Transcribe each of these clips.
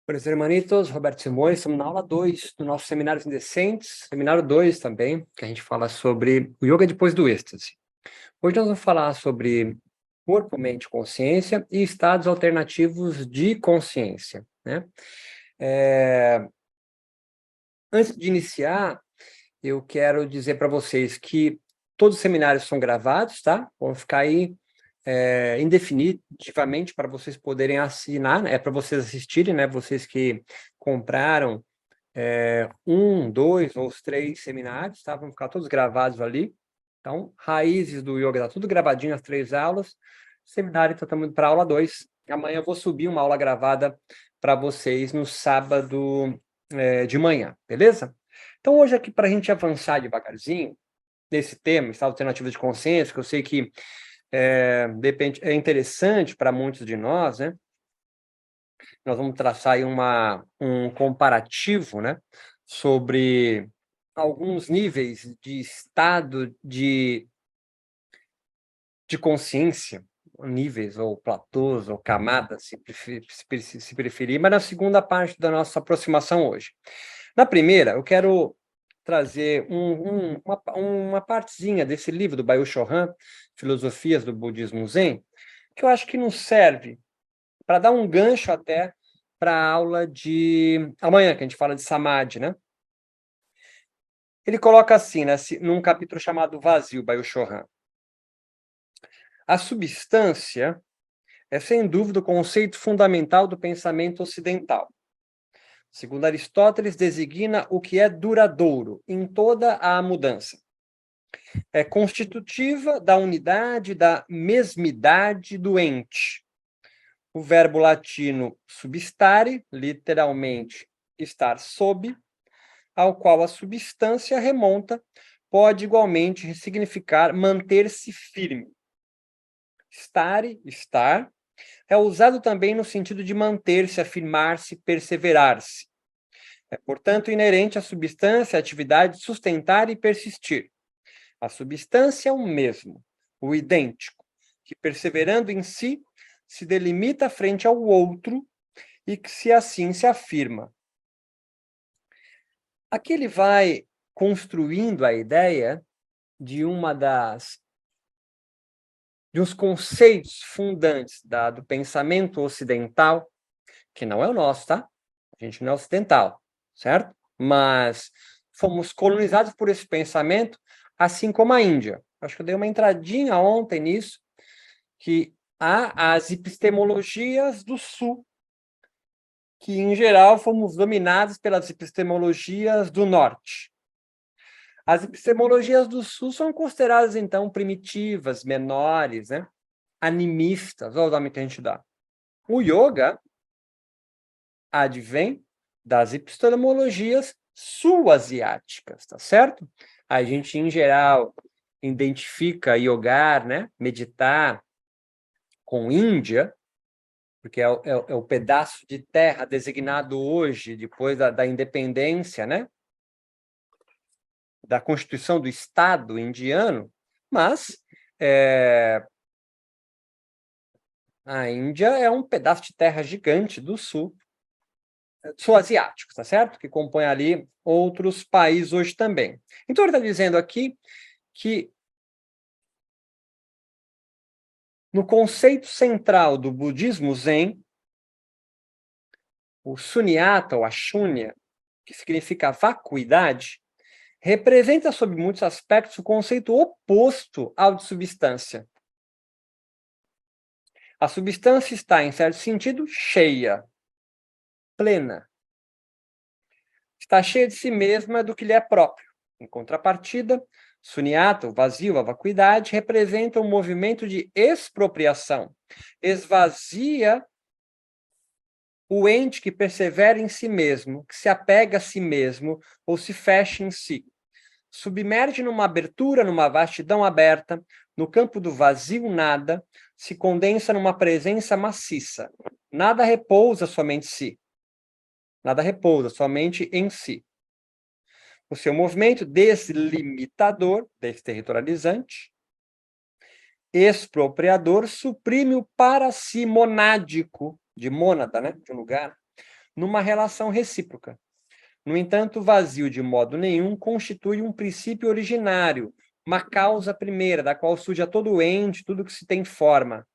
Buenos dias, hermanitos. Roberto Simões, estamos na aula 2 do nosso Seminários Indecentes, seminário 2 também, que a gente fala sobre o yoga depois do êxtase. Hoje nós vamos falar sobre corpo, mente e consciência e estados alternativos de consciência, né? Antes de iniciar, eu quero dizer para vocês que todos os seminários são gravados, tá? Vão ficar aí indefinitivamente para vocês poderem assinar, né? É para vocês assistirem, né? Vocês que compraram um, dois ou os 3 seminários, tá? Vão ficar todos gravados ali. Então, Raízes do Yoga, tá tudo gravadinho, as 3 aulas. Seminário, então, estamos para a aula 2. Amanhã eu vou subir uma aula gravada para vocês no sábado de manhã, beleza? Então, hoje aqui, para a gente avançar devagarzinho nesse tema, estado alternativo de consciência, que eu sei que de repente é interessante para muitos de nós, né? Nós vamos traçar aí um comparativo, né, sobre alguns níveis de estado de consciência, níveis ou platôs ou camadas, se preferir, mas na segunda parte da nossa aproximação hoje. Na primeira, eu quero trazer uma partezinha desse livro do Byung-Chul Han, Filosofias do Budismo Zen, que eu acho que nos serve para dar um gancho até para a aula de amanhã, que a gente fala de Samadhi, né? Ele coloca assim, né, num capítulo chamado Vazio, Byung-Chul Han. A substância é, sem dúvida, o conceito fundamental do pensamento ocidental. Segundo Aristóteles, designa o que é duradouro em toda a mudança. É constitutiva da unidade, da mesmidade do ente. O verbo latino substare, literalmente estar sob, ao qual a substância remonta, pode igualmente significar manter-se firme. Stare, estar, é usado também no sentido de manter-se, afirmar-se, perseverar-se. É, portanto, inerente à substância a atividade de sustentar e persistir. A substância é o mesmo, o idêntico, que perseverando em si, se delimita frente ao outro e que se assim se afirma. Aqui ele vai construindo a ideia de de uns conceitos fundantes do pensamento ocidental, que não é o nosso, tá? A gente não é ocidental, certo? Mas fomos colonizados por esse pensamento, assim como a Índia. Acho que eu dei uma entradinha ontem nisso, que há as epistemologias do Sul, que, em geral, fomos dominados pelas epistemologias do Norte. As epistemologias do Sul são consideradas, então, primitivas, menores, né? Animistas, olha o nome que a gente dá. O yoga advém das epistemologias sul-asiáticas, tá certo? A gente, em geral, identifica yogar, né? Meditar com Índia, porque é o pedaço de terra designado hoje, depois da independência, né? Da Constituição do Estado indiano, mas a Índia é um pedaço de terra gigante do sul asiáticos, tá certo? Que compõe ali outros países hoje também. Então, ele está dizendo aqui que no conceito central do budismo Zen, o Sunyata ou a Shunya, que significa vacuidade, representa, sob muitos aspectos, o conceito oposto ao de substância. A substância está, em certo sentido, cheia, plena. Está cheia de si mesma do que lhe é próprio. Em contrapartida, Sunyata, o vazio, a vacuidade, representa um movimento de expropriação. Esvazia o ente que persevera em si mesmo, que se apega a si mesmo ou se fecha em si. Submerge numa abertura, numa vastidão aberta, no campo do vazio nada, se condensa numa presença maciça. Nada repousa somente em si. Nada repousa somente em si. O seu movimento deslimitador, desterritorializante, expropriador, suprime o para si monádico, de mônada, né, de um lugar, numa relação recíproca. No entanto, o vazio, de modo nenhum, constitui um princípio originário, uma causa primeira, da qual surge a todo ente, tudo que se tem forma.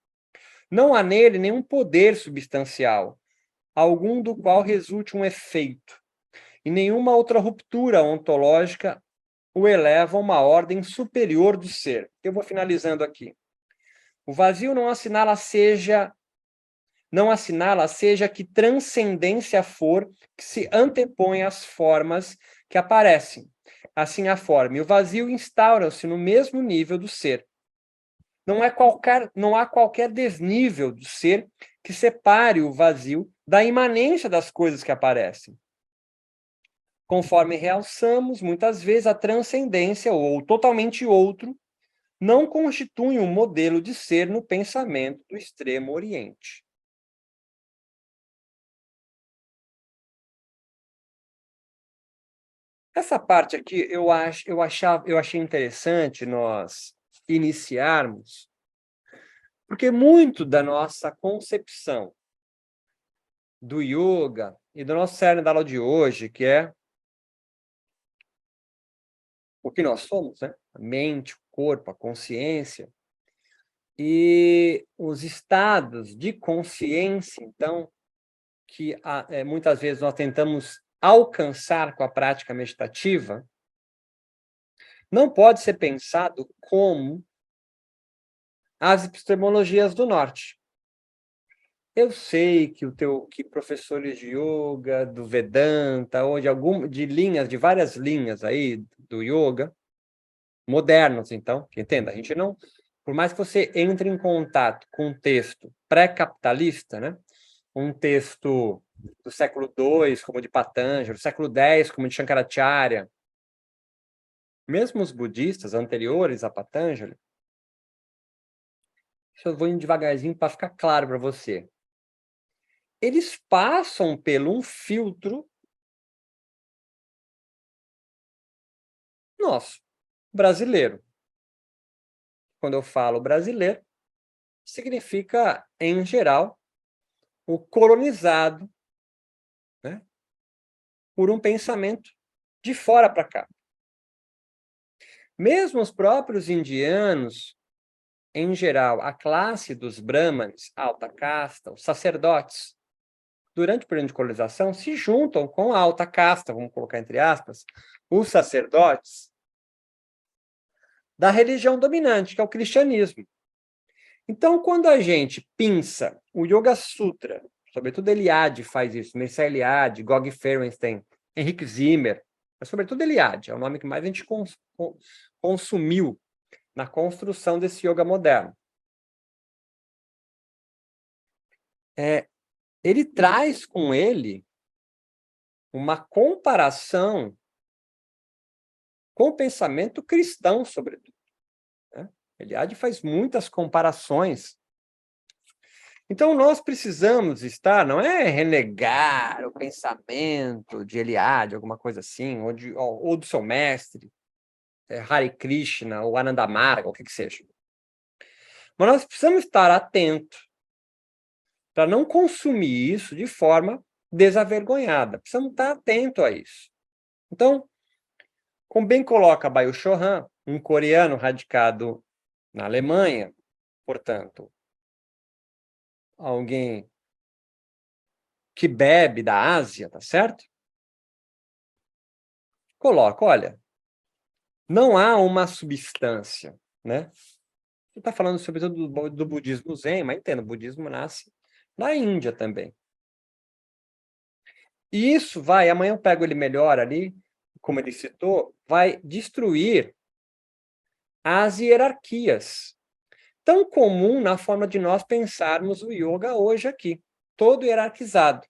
Não há nele nenhum poder substancial, algum do qual resulte um efeito, e nenhuma outra ruptura ontológica o eleva a uma ordem superior do ser. Eu vou finalizando aqui. O vazio não assinala seja que transcendência for que se antepõe às formas que aparecem. Assim a forma e o vazio instauram-se no mesmo nível do ser. Não há qualquer desnível do ser que separe o vazio da imanência das coisas que aparecem. Conforme realçamos, muitas vezes a transcendência, ou totalmente outro, não constitui um modelo de ser no pensamento do Extremo Oriente. Essa parte aqui eu achei interessante nós iniciarmos, porque muito da nossa concepção do yoga e do nosso cerne da aula de hoje, que é o que nós somos, né? A mente, o corpo, a consciência, e os estados de consciência, então, que muitas vezes nós tentamos alcançar com a prática meditativa, não pode ser pensado como as epistemologias do norte. Eu sei que professores de yoga, do Vedanta, ou de várias linhas aí do yoga, modernos, então, entenda, a gente não, por mais que você entre em contato com um texto pré-capitalista, né, um texto do século II, como o de Patanjali, do século X, como o de Shankaracharya, mesmo os budistas anteriores a Patanjali, eu vou indo devagarzinho para ficar claro para você. Eles passam por um filtro nosso, brasileiro. Quando eu falo brasileiro, significa, em geral, o colonizado, né, por um pensamento de fora para cá. Mesmo os próprios indianos, em geral, a classe dos brahmanes, alta casta, os sacerdotes, durante o período de colonização, se juntam com a alta casta, vamos colocar entre aspas, os sacerdotes da religião dominante, que é o cristianismo. Então, quando a gente pinça o Yoga Sutra, sobretudo Eliade faz isso, Mircea Eliade, Gog Ferenstein, Henrik Zimmer, mas sobretudo Eliade, é o nome que mais a gente consumiu na construção desse yoga moderno. Ele traz com ele uma comparação com o pensamento cristão, sobretudo. Né? Eliade faz muitas comparações. Então, nós precisamos não é renegar o pensamento de Eliade, alguma coisa assim, ou do seu mestre, Hare Krishna, ou Ananda Marga, o que seja. Mas nós precisamos estar atentos para não consumir isso de forma desavergonhada. Precisamos estar atentos a isso. Então, como bem coloca Byung-Chul Han, um coreano radicado na Alemanha, portanto, alguém que bebe da Ásia, tá certo? Coloca, olha, não há uma substância, né? Você está falando sobretudo do budismo zen, mas entenda, o budismo nasce na Índia também. E isso amanhã eu pego ele melhor ali, como ele citou, vai destruir as hierarquias, tão comum na forma de nós pensarmos o yoga hoje aqui, todo hierarquizado.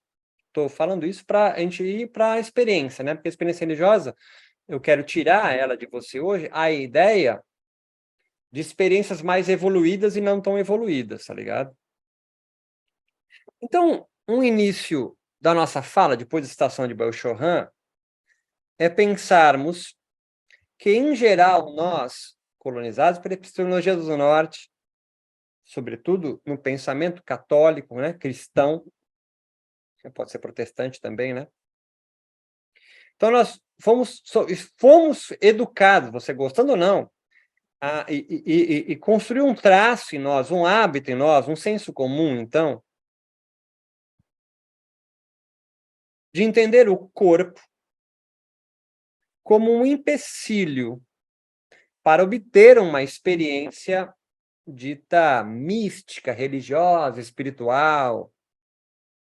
Estou falando isso para a gente ir para a experiência, né? Porque a experiência religiosa, eu quero tirar ela de você hoje, a ideia de experiências mais evoluídas e não tão evoluídas, tá ligado? Então, um início da nossa fala, depois da citação de Byung-Chul Han, é pensarmos que, em geral, nós, colonizados pela epistemologia do Norte, sobretudo no pensamento católico, né, cristão, pode ser protestante também, né? Então, nós fomos educados, você gostando ou não, e construir um traço em nós, um hábito em nós, um senso comum, então, de entender o corpo como um empecilho para obter uma experiência dita mística, religiosa, espiritual,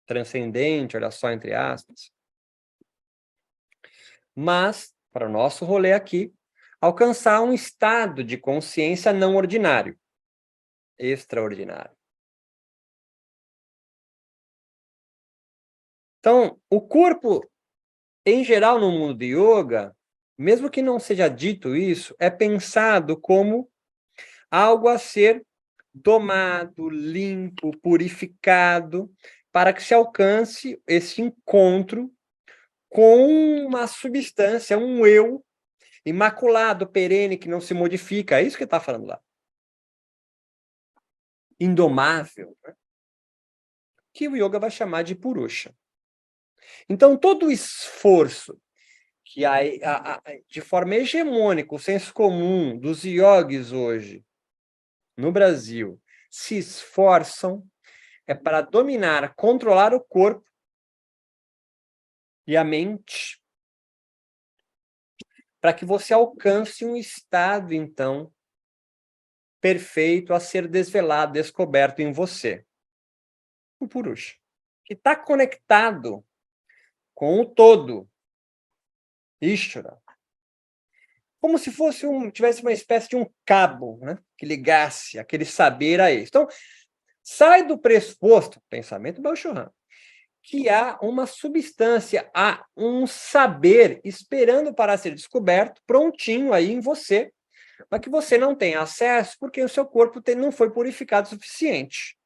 transcendente, olha só, entre aspas. Mas, para o nosso rolê aqui, alcançar um estado de consciência não ordinário, extraordinário. Então, o corpo, em geral, no mundo de yoga, mesmo que não seja dito isso, é pensado como algo a ser domado, limpo, purificado, para que se alcance esse encontro com uma substância, um eu imaculado, perene, que não se modifica. É isso que está falando lá. Indomável, né? Que o yoga vai chamar de purusha. Então, todo o esforço que de forma hegemônica, o senso comum dos yogis hoje, no Brasil, se esforçam é para dominar, controlar o corpo e a mente, para que você alcance um estado, então, perfeito a ser desvelado, descoberto em você. O Purusha, que está conectado com o todo, Ishvara, como se fosse tivesse uma espécie de um cabo, né, que ligasse aquele saber a isso. Então, sai do pressuposto, pensamento Baoshohan, que há uma substância, há um saber esperando para ser descoberto, prontinho aí em você, mas que você não tem acesso porque o seu corpo não foi purificado o suficiente.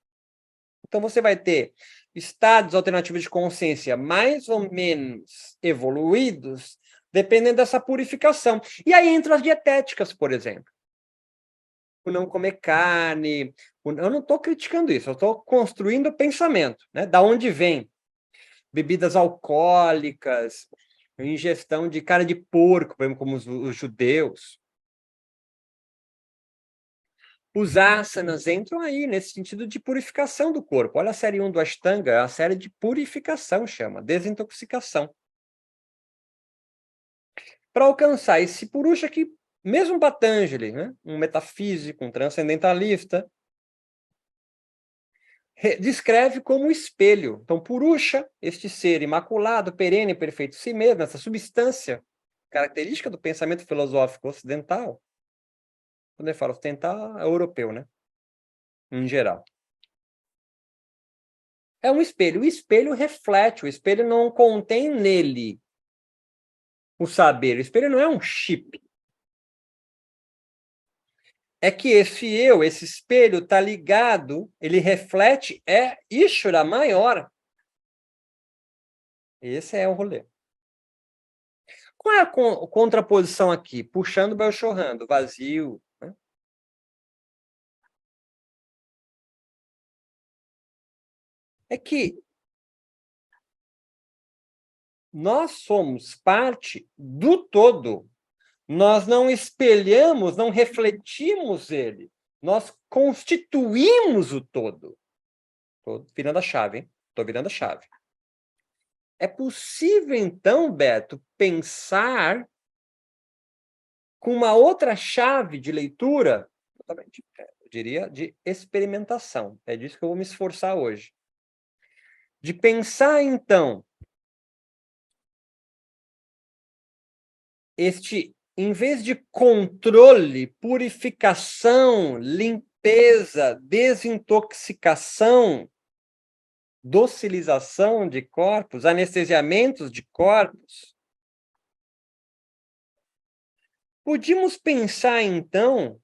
Então, você vai ter estados alternativos de consciência mais ou menos evoluídos, dependendo dessa purificação. E aí entram as dietéticas, por exemplo. O não comer carne. Eu não estou criticando isso, eu estou construindo o pensamento, né? Da onde vem? Bebidas alcoólicas, ingestão de carne de porco, como os judeus. Os asanas entram aí nesse sentido de purificação do corpo. Olha a série 1 do Ashtanga, é a série de purificação, chama, desintoxicação. Para alcançar esse purusha que, mesmo Patanjali, né, um metafísico, um transcendentalista, descreve como espelho. Então, purusha, este ser imaculado, perene, perfeito em si mesmo, essa substância característica do pensamento filosófico ocidental. Quando ele fala ocidental, é europeu, né? Em geral. É um espelho. O espelho reflete, o espelho não contém nele o saber. O espelho não é um chip. É que esse eu, esse espelho, está ligado, ele reflete, é Ishvara maior. Esse é o rolê. Qual é a contraposição aqui? Puxando o Belshohan, do vazio. Né? É que nós somos parte do todo. Nós não espelhamos, não refletimos ele. Nós constituímos o todo. Estou virando a chave, hein? Estou virando a chave. É possível, então, Beto, pensar com uma outra chave de leitura, eu diria, de experimentação. É disso que eu vou me esforçar hoje. De pensar, então, em vez de controle, purificação, limpeza, desintoxicação, docilização de corpos, anestesiamentos de corpos, podíamos pensar, então,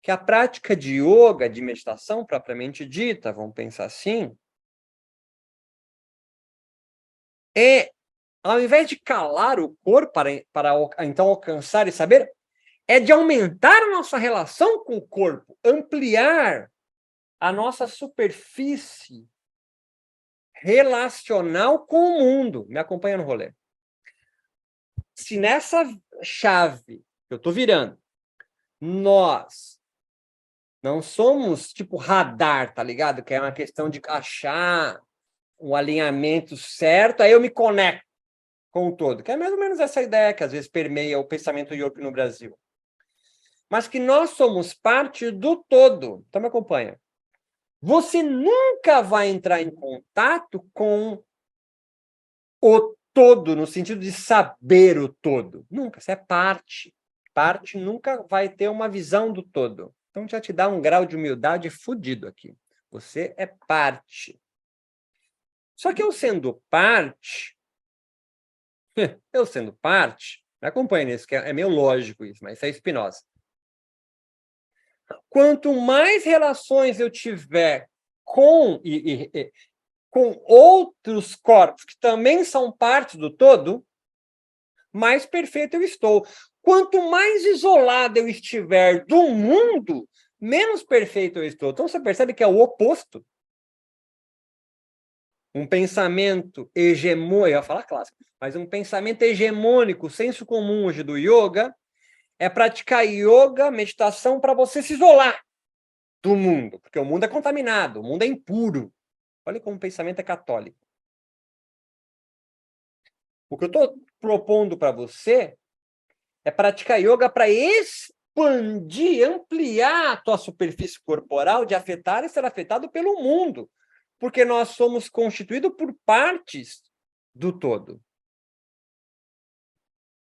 que a prática de yoga, de meditação propriamente dita, vamos pensar assim, ao invés de calar o corpo para então alcançar e saber, é de aumentar a nossa relação com o corpo, ampliar a nossa superfície relacional com o mundo. Me acompanha no rolê. Se nessa chave que eu estou virando, nós não somos tipo radar, tá ligado? Que é uma questão de achar o alinhamento certo, aí eu me conecto com o todo. Que é mais ou menos essa ideia que às vezes permeia o pensamento yogi no Brasil. Mas que nós somos parte do todo. Então me acompanha. Você nunca vai entrar em contato com o todo, no sentido de saber o todo. Nunca, você é parte. Parte nunca vai ter uma visão do todo. Então já te dá um grau de humildade fudido aqui. Você é parte. Só que eu sendo parte, me acompanha nisso, que é meio lógico isso, mas isso é Spinoza. Quanto mais relações eu tiver com outros corpos que também são parte do todo, mais perfeito eu estou. Quanto mais isolado eu estiver do mundo, menos perfeito eu estou. Então você percebe que é o oposto. Um pensamento hegemônico, eu ia falar clássico, mas um pensamento hegemônico, senso comum hoje do yoga, é praticar yoga, meditação, para você se isolar do mundo, porque o mundo é contaminado, o mundo é impuro. Olha como o pensamento é católico. O que eu estou propondo para você é praticar yoga para expandir, ampliar a tua superfície corporal de afetar e ser afetado pelo mundo, porque nós somos constituídos por partes do todo.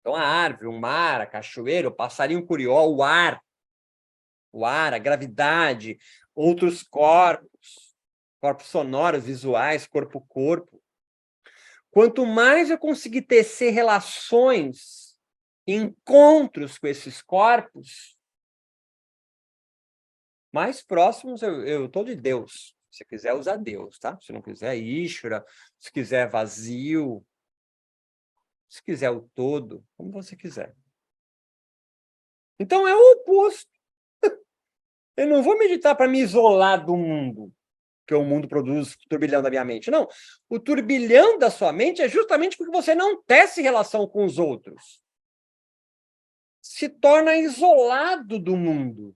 Então, a árvore, o mar, a cachoeira, o passarinho curió, o ar, a gravidade, outros corpos sonoros, visuais, corpo. Quanto mais eu conseguir tecer relações, encontros com esses corpos, mais próximos eu estou de Deus. Se quiser usar Deus, tá? Se não quiser, Ishvara. Se quiser, vazio. Se quiser, o todo. Como você quiser. Então, é o oposto. Eu não vou meditar para me isolar do mundo, que o mundo produz o turbilhão da minha mente. Não. O turbilhão da sua mente é justamente porque você não tece relação com os outros. Se torna isolado do mundo.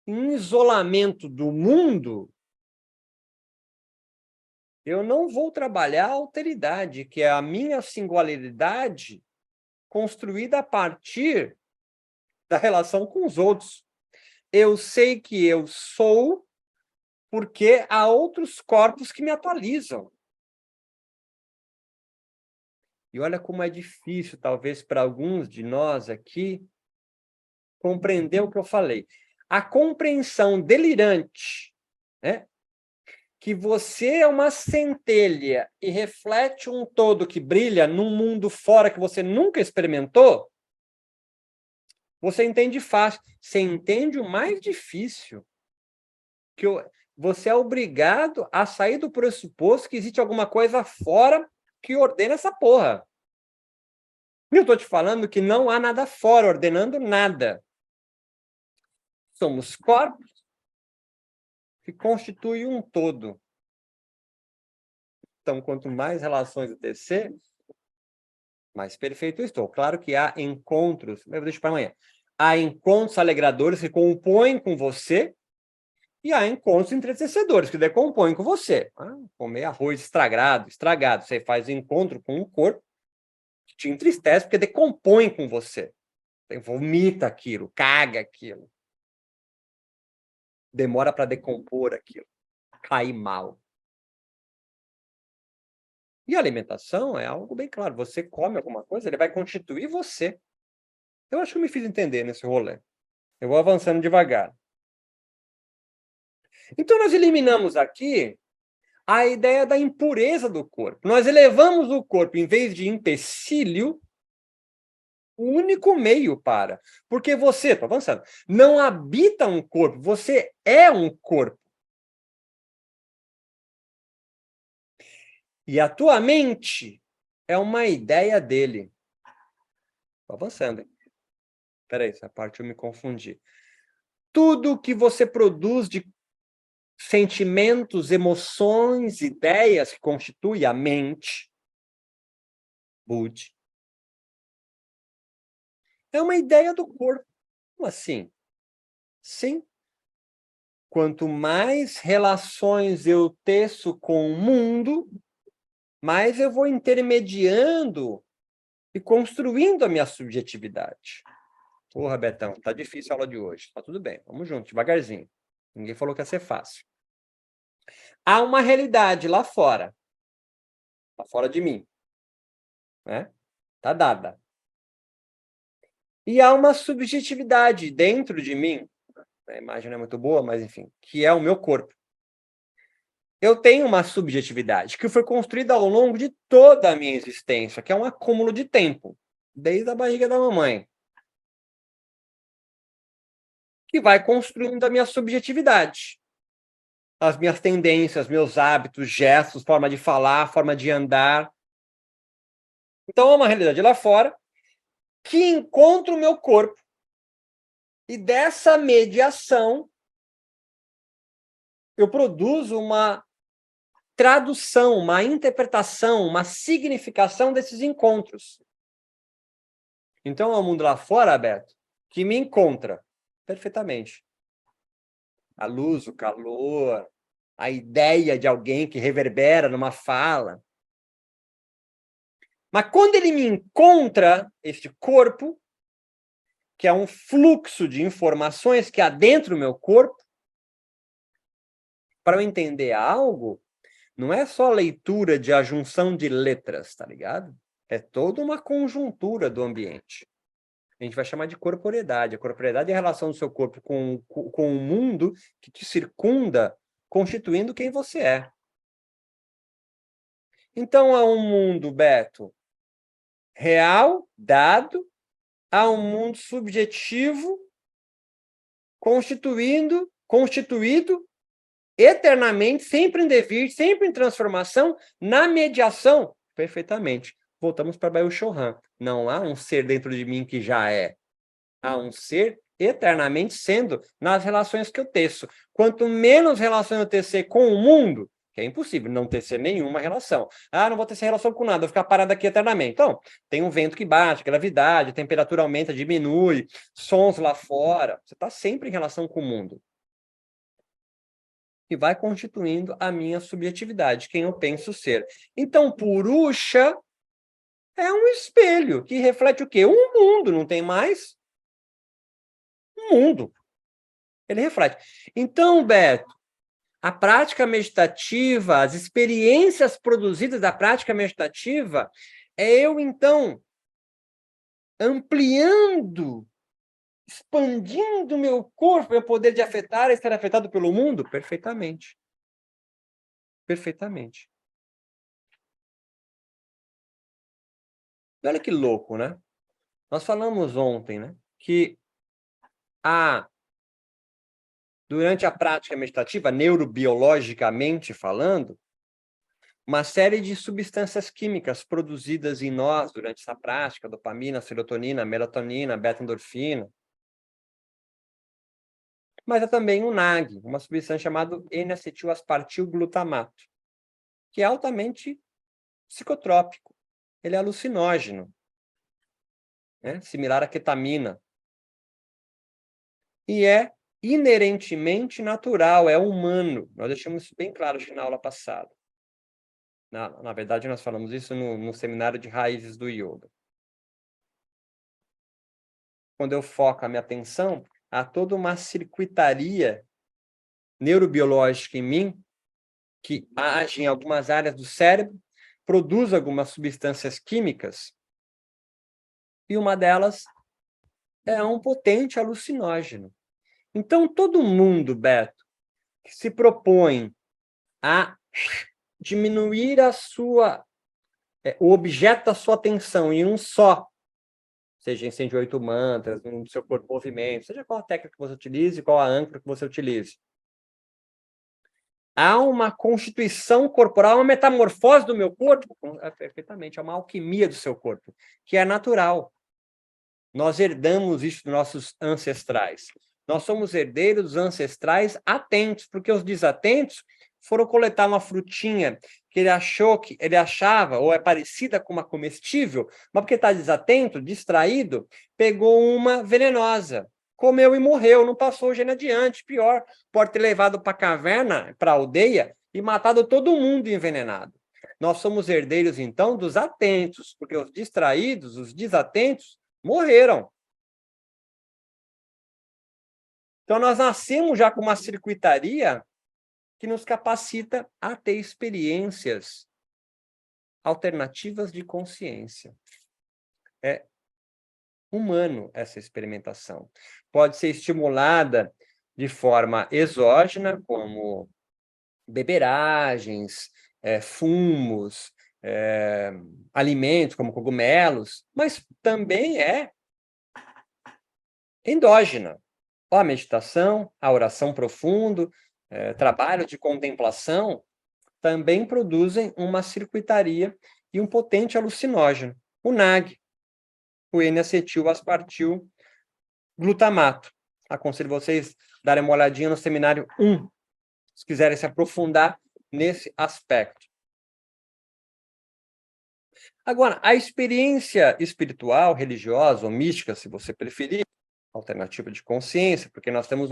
Em isolamento do mundo, eu não vou trabalhar a alteridade, que é a minha singularidade construída a partir da relação com os outros. Eu sei que eu sou porque há outros corpos que me atualizam. E olha como é difícil, talvez, para alguns de nós aqui, compreender o que eu falei. A compreensão delirante, né? Que você é uma centelha e reflete um todo que brilha num mundo fora que você nunca experimentou, você entende fácil. Você entende o mais difícil, que você é obrigado a sair do pressuposto que existe alguma coisa fora que ordena essa porra. Eu estou te falando que não há nada fora ordenando nada. Somos corpos que constituem um todo. Então, quanto mais relações eu tecer, mais perfeito eu estou. Claro que há encontros, eu deixo para amanhã. Há encontros alegradores que compõem com você e há encontros entretecedores que decompõem com você. Comer arroz estragado. Você faz encontro com um corpo que te entristece porque decompõe com você. Você vomita aquilo, caga aquilo. Demora para decompor aquilo. Cair mal. E a alimentação é algo bem claro. Você come alguma coisa, ele vai constituir você. Eu acho que eu me fiz entender nesse rolê. Eu vou avançando devagar. Então, nós eliminamos aqui a ideia da impureza do corpo. Nós elevamos o corpo, em vez de empecilho, o único meio para. Porque você, estou avançando, não habita um corpo, você é um corpo. E a tua mente é uma ideia dele. Estou avançando. Espera aí, essa parte eu me confundi. Tudo que você produz de sentimentos, emoções, ideias que constituem a mente, Budi, é uma ideia do corpo. Como assim? Sim. Quanto mais relações eu teço com o mundo, mais eu vou intermediando e construindo a minha subjetividade. Porra, Betão, tá difícil a aula de hoje. Tá tudo bem, vamos junto, devagarzinho. Ninguém falou que ia ser fácil. Há uma realidade lá fora de mim, né? Tá dada. E há uma subjetividade dentro de mim, a imagem não é muito boa, mas enfim, que é o meu corpo. Eu tenho uma subjetividade que foi construída ao longo de toda a minha existência, que é um acúmulo de tempo, desde a barriga da mamãe, que vai construindo a minha subjetividade. As minhas tendências, meus hábitos, gestos, forma de falar, forma de andar. Então, é uma realidade lá fora que encontra o meu corpo. E dessa mediação, eu produzo uma tradução, uma interpretação, uma significação desses encontros. Então, é o mundo lá fora, Beto, que me encontra perfeitamente. A luz, o calor, a ideia de alguém que reverbera numa fala. Mas quando ele me encontra, este corpo, que é um fluxo de informações que há dentro do meu corpo, para eu entender algo, não é só leitura de ajunção de letras, tá ligado? É toda uma conjuntura do ambiente. A gente vai chamar de corporeidade. A corporeidade é a relação do seu corpo com o mundo que te circunda, constituindo quem você é. Então, há um mundo, Beto, real, dado, há um mundo subjetivo, constituído eternamente, sempre em devir, sempre em transformação, na mediação. Perfeitamente. Voltamos para Baio Chohan. Não há um ser dentro de mim que já é. Há um ser eternamente sendo nas relações que eu teço. Quanto menos relação eu tecer com o mundo, que é impossível não tecer nenhuma relação. Ah, não vou tecer relação com nada, vou ficar parado aqui eternamente. Então, tem um vento que bate, gravidade, a temperatura aumenta, diminui, sons lá fora. Você está sempre em relação com o mundo. E vai constituindo a minha subjetividade, quem eu penso ser. Então, Purusha é um espelho que reflete o quê? Um mundo, não tem mais? Um mundo. Ele reflete. Então, Beto, a prática meditativa, as experiências produzidas da prática meditativa, é eu, então, ampliando, expandindo o meu corpo, meu poder de afetar e ser afetado pelo mundo? Perfeitamente. Perfeitamente. E olha que louco, né? Nós falamos ontem, né, que durante a prática meditativa, neurobiologicamente falando, uma série de substâncias químicas produzidas em nós durante essa prática, dopamina, serotonina, melatonina, beta-endorfina. Mas é também o NAG, uma substância chamada N-acetil-aspartil-glutamato, que é altamente psicotrópico. Ele é alucinógeno, né? Similar à ketamina. E é inerentemente natural, é humano. Nós deixamos isso bem claro na aula passada. Na verdade, nós falamos isso no seminário de raízes do yoga. Quando eu foco a minha atenção, há toda uma circuitaria neurobiológica em mim que age em algumas áreas do cérebro, produz algumas substâncias químicas, e uma delas é um potente alucinógeno. Então, todo mundo, Beto, que se propõe a diminuir o objeto da sua atenção em um só, seja em 108 mantras, no seu corpo movimento, seja qual a técnica que você utilize, qual a âncora que você utilize. Há uma constituição corporal, uma metamorfose do meu corpo, perfeitamente, é uma alquimia do seu corpo, que é natural. Nós herdamos isso dos nossos ancestrais. Nós somos herdeiros dos ancestrais atentos, porque os desatentos foram coletar uma frutinha que ele achava, ou é parecida com uma comestível, mas porque está desatento, distraído, pegou uma venenosa, comeu e morreu, não passou o gene adiante. Pior, pode ter levado para a caverna, para a aldeia, e matado todo mundo envenenado. Nós somos herdeiros, então, dos atentos, porque os distraídos, os desatentos, morreram. Então, nós nascemos já com uma circuitaria que nos capacita a ter experiências alternativas de consciência. É humano essa experimentação. Pode ser estimulada de forma exógena, como beberagens, fumos, alimentos como cogumelos, mas também é endógena. A meditação, a oração profunda, trabalho de contemplação, também produzem uma circuitaria e um potente alucinógeno, o NAG, o N-acetil-aspartil glutamato. Aconselho vocês darem uma olhadinha no seminário 1, se quiserem se aprofundar nesse aspecto. Agora, a experiência espiritual, religiosa ou mística, se você preferir, alternativa de consciência, porque nós temos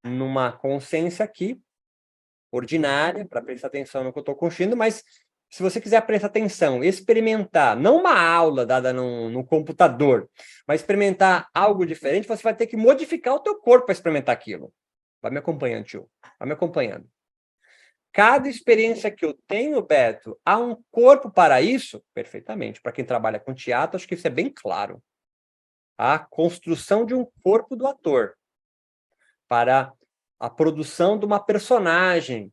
numa consciência aqui, ordinária, para prestar atenção no que eu estou construindo, mas se você quiser prestar atenção, experimentar, não uma aula dada no computador, mas experimentar algo diferente, você vai ter que modificar o teu corpo para experimentar aquilo. Vai me acompanhando, tio. Vai me acompanhando. Cada experiência que eu tenho, Beto, há um corpo para isso? Perfeitamente. Para quem trabalha com teatro, acho que isso é bem claro. A construção de um corpo do ator para a produção de uma personagem.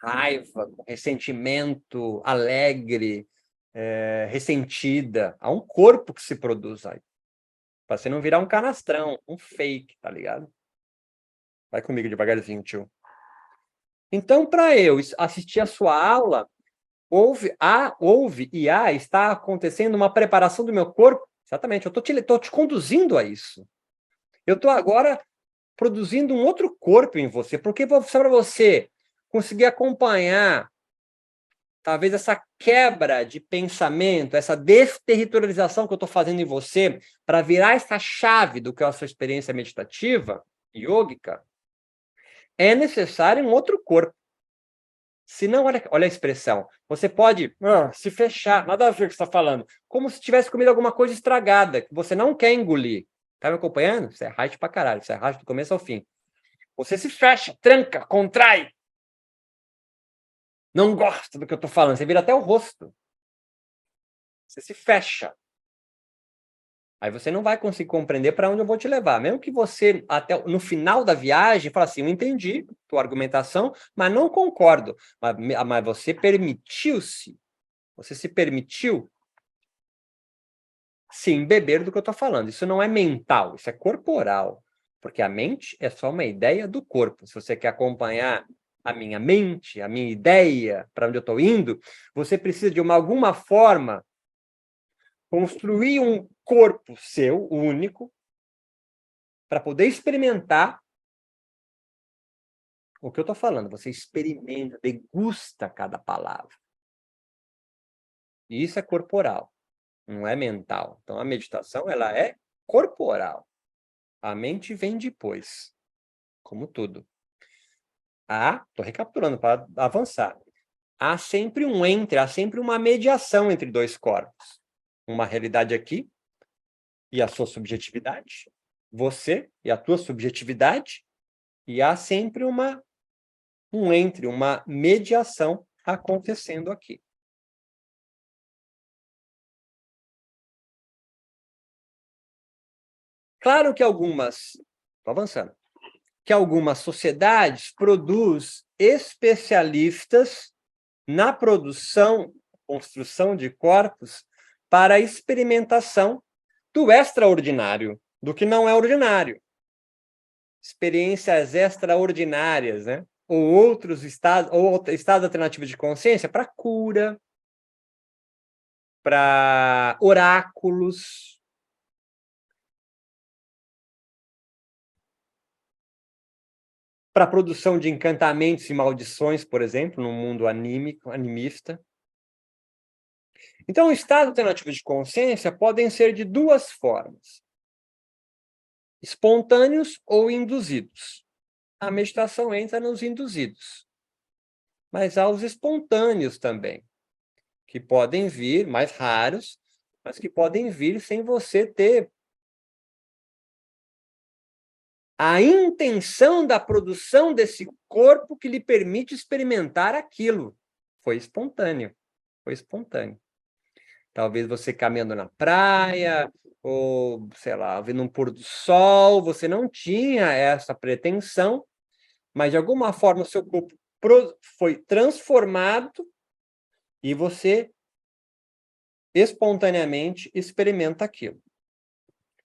Raiva, ressentimento, alegre, ressentida. Há um corpo que se produz aí. Para você não virar um canastrão, um fake, tá ligado? Vai comigo devagarzinho, tio. Então, para eu assistir a sua aula, está acontecendo uma preparação do meu corpo. Exatamente, eu estou te conduzindo a isso. Eu estou agora produzindo um outro corpo em você, porque para você conseguir acompanhar talvez essa quebra de pensamento, essa desterritorialização que eu estou fazendo em você para virar essa chave do que é a sua experiência meditativa, yógica, é necessário um outro corpo. Se não, olha a expressão, você pode se fechar, nada a ver com o que você está falando, como se tivesse comido alguma coisa estragada, que você não quer engolir. Tá me acompanhando? Isso é raiz pra caralho, isso é raiz do começo ao fim. Você se fecha, tranca, contrai. Não gosta do que eu estou falando, você vira até o rosto. Você se fecha. Aí você não vai conseguir compreender para onde eu vou te levar. Mesmo que você, até no final da viagem, fale assim, eu entendi tua argumentação, mas não concordo. Mas você permitiu-se, você se permitiu se embeber do que eu estou falando. Isso não é mental, isso é corporal. Porque a mente é só uma ideia do corpo. Se você quer acompanhar a minha mente, a minha ideia, para onde eu estou indo, você precisa, de alguma forma, construir um corpo seu, único, para poder experimentar o que eu estou falando. Você experimenta, degusta cada palavra. E isso é corporal, não é mental. Então, a meditação ela é corporal. A mente vem depois, como tudo. Estou recapitulando para avançar. Há sempre há sempre uma mediação entre dois corpos. Uma realidade aqui e a sua subjetividade. Você e a tua subjetividade. E há sempre uma mediação acontecendo aqui. Claro que estou avançando, que algumas sociedades produzem especialistas na construção de corpos para a experimentação do extraordinário, do que não é ordinário. Experiências extraordinárias, né? Ou outros estados, ou estados alternativos de consciência para cura, para oráculos, para a produção de encantamentos e maldições, por exemplo, no mundo animista. Então, estados alternativos de consciência podem ser de duas formas: espontâneos ou induzidos. A meditação entra nos induzidos, mas há os espontâneos também, que podem vir, mais raros, mas que podem vir sem você ter a intenção da produção desse corpo que lhe permite experimentar aquilo. Foi espontâneo. Foi espontâneo. Talvez você caminhando na praia, ou, sei lá, vendo um pôr do sol, você não tinha essa pretensão, mas de alguma forma o seu corpo foi transformado e você espontaneamente experimenta aquilo.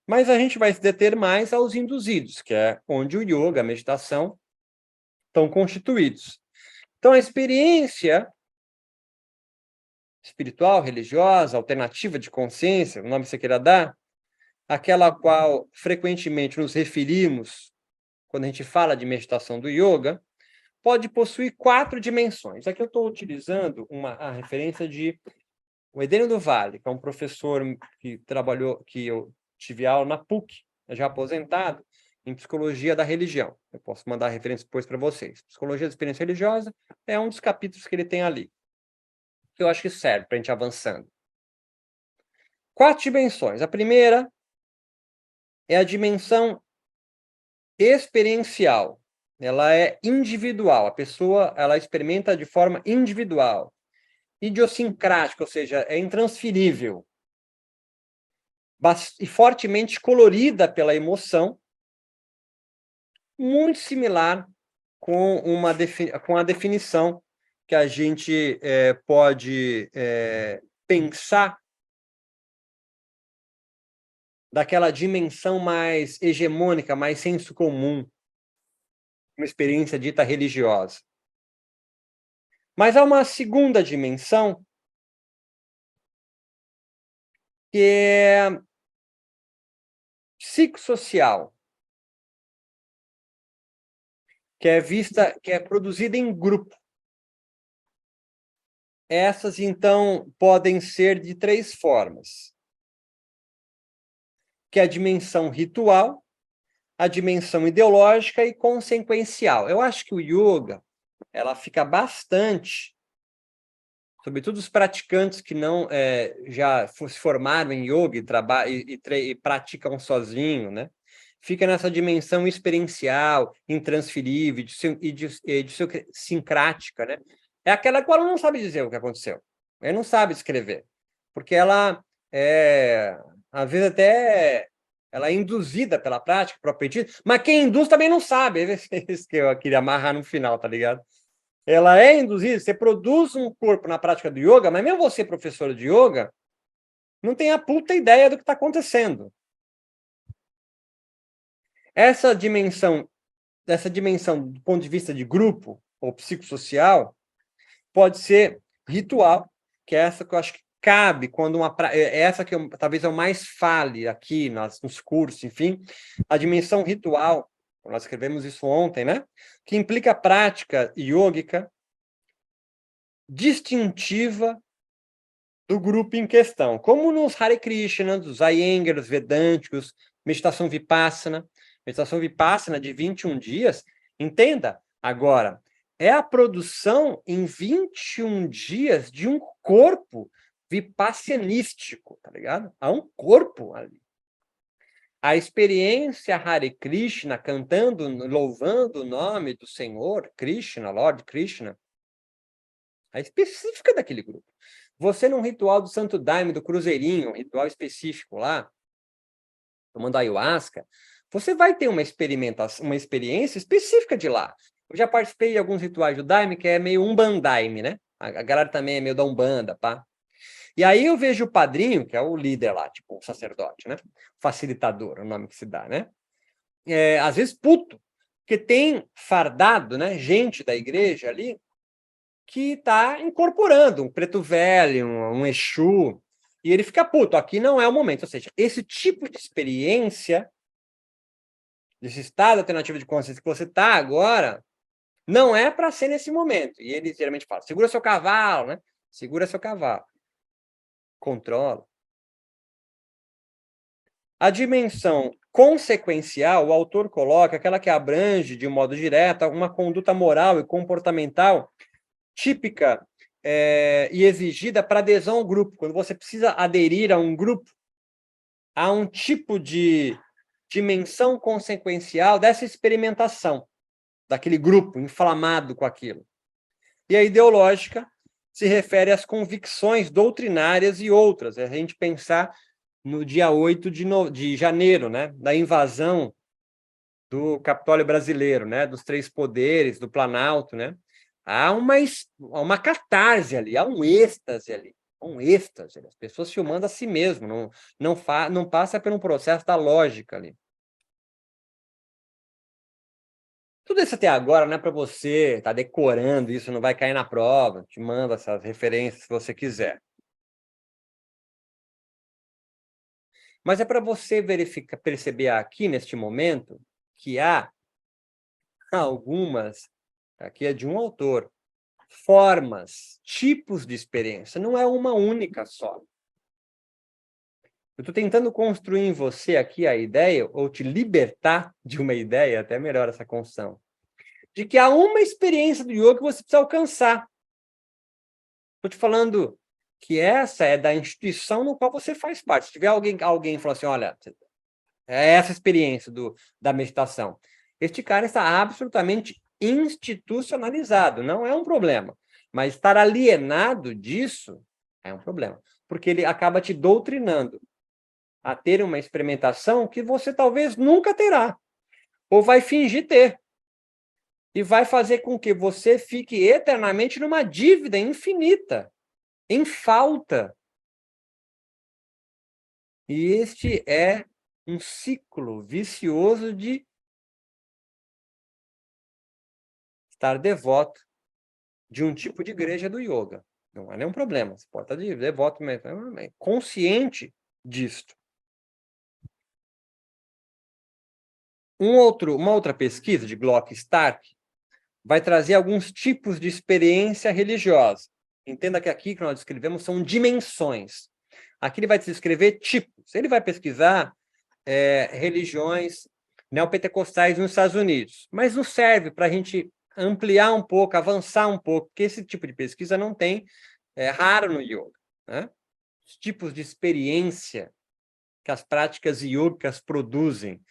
Mas a gente vai se deter mais aos induzidos, que é onde o yoga, a meditação, estão constituídos. Então, a experiência espiritual, religiosa, alternativa de consciência, o nome que você queira dar, aquela a qual frequentemente nos referimos quando a gente fala de meditação do yoga, pode possuir 4 dimensões. Aqui eu estou utilizando a referência de o Edênio do Vale, que é um professor que trabalhou, que eu tive aula na PUC, já aposentado, em Psicologia da Religião. Eu posso mandar a referência depois para vocês. Psicologia da Experiência Religiosa é um dos capítulos que ele tem ali, que eu acho que serve para a gente avançando. 4 dimensões. A primeira é a dimensão experiencial. Ela é individual. A pessoa ela experimenta de forma individual. Idiosincrática, ou seja, é intransferível. E fortemente colorida pela emoção, muito similar com a definição que a gente pode pensar daquela dimensão mais hegemônica, mais senso comum, uma experiência dita religiosa. Mas há uma segunda dimensão que é psicossocial, que é produzida em grupo. Essas, então, podem ser de 3 formas, que é a dimensão ritual, a dimensão ideológica e consequencial. Eu acho que o yoga, ela fica bastante, sobretudo os praticantes que não já se formaram em yoga e praticam sozinho, né? Fica nessa dimensão experiencial, intransferível, idiosincrática, né? É aquela que ela não sabe dizer o que aconteceu. Ela não sabe escrever. Porque ela às vezes até ela é induzida pela prática propriamente dita, mas quem induz também não sabe. É isso que eu queria amarrar no final, tá ligado? Ela é induzida, você produz um corpo na prática do yoga, mas mesmo você, professor de yoga, não tem a puta ideia do que está acontecendo. Essa dimensão do ponto de vista de grupo ou psicossocial pode ser ritual, que é essa que eu acho que cabe quando essa que talvez eu mais fale aqui nos cursos, enfim, a dimensão ritual, nós escrevemos isso ontem, né? Que implica a prática yógica distintiva do grupo em questão, como nos Hare Krishna, dos Iyengar, Vedânticos, meditação Vipassana de 21 dias, entenda, agora, é a produção em 21 dias de um corpo vipassanístico, tá ligado? Há um corpo ali. A experiência Hare Krishna, cantando, louvando o nome do Senhor, Krishna, Lord Krishna, é específica daquele grupo. Você num ritual do Santo Daime, do Cruzeirinho, um ritual específico lá, tomando ayahuasca, você vai ter uma experiência específica de lá. Eu já participei de alguns rituais do Daime, que é meio umbandaime, né? A galera também é meio da Umbanda, pá. E aí eu vejo o padrinho, que é o líder lá, tipo o sacerdote, né? Facilitador, é o nome que se dá, né? Às vezes puto, porque tem fardado, né? Gente da igreja ali, que está incorporando um preto velho, um Exu, e ele fica puto, aqui não é o momento. Ou seja, esse tipo de experiência desse estado alternativo de consciência que você está agora, não é para ser nesse momento. E ele geralmente fala, segura seu cavalo, né? Segura seu cavalo. Controla. A dimensão consequencial, o autor coloca aquela que abrange, de modo direto, uma conduta moral e comportamental típica e exigida para adesão ao grupo. Quando você precisa aderir a um grupo, há um tipo de dimensão consequencial dessa experimentação, daquele grupo inflamado com aquilo. E a ideológica se refere às convicções doutrinárias e outras. É a gente pensar no dia 8 de janeiro, né, da invasão do Capitólio brasileiro, né, dos três poderes, do Planalto, né? Há uma catarse ali, há um êxtase ali, um êxtase. As pessoas filmando a si mesmo, não passa por um processo da lógica ali. Tudo isso até agora não é para você estar decorando isso, não vai cair na prova, te mando essas referências se você quiser. Mas é para você perceber aqui, neste momento, que há algumas, aqui é de um autor, formas, tipos de experiência, não é uma única só. Eu estou tentando construir em você aqui a ideia, ou te libertar de uma ideia, até melhor essa construção, de que há uma experiência do yoga que você precisa alcançar. Estou te falando que essa é da instituição no qual você faz parte. Se tiver alguém falando assim, olha, é essa experiência da meditação. Este cara está absolutamente institucionalizado, não é um problema. Mas estar alienado disso é um problema, porque ele acaba te doutrinando a ter uma experimentação que você talvez nunca terá, ou vai fingir ter. E vai fazer com que você fique eternamente numa dívida infinita, em falta. E este é um ciclo vicioso de estar devoto de um tipo de igreja do yoga. Não é nenhum problema, você pode estar devoto, mas consciente disto. Uma outra pesquisa de Glock Stark vai trazer alguns tipos de experiência religiosa. Entenda que aqui que nós descrevemos são dimensões. Aqui ele vai descrever tipos. Ele vai pesquisar religiões neopentecostais nos Estados Unidos, mas não serve para a gente ampliar um pouco, avançar um pouco, porque esse tipo de pesquisa não tem, é raro no yoga, né? Os tipos de experiência que as práticas yogicas produzem.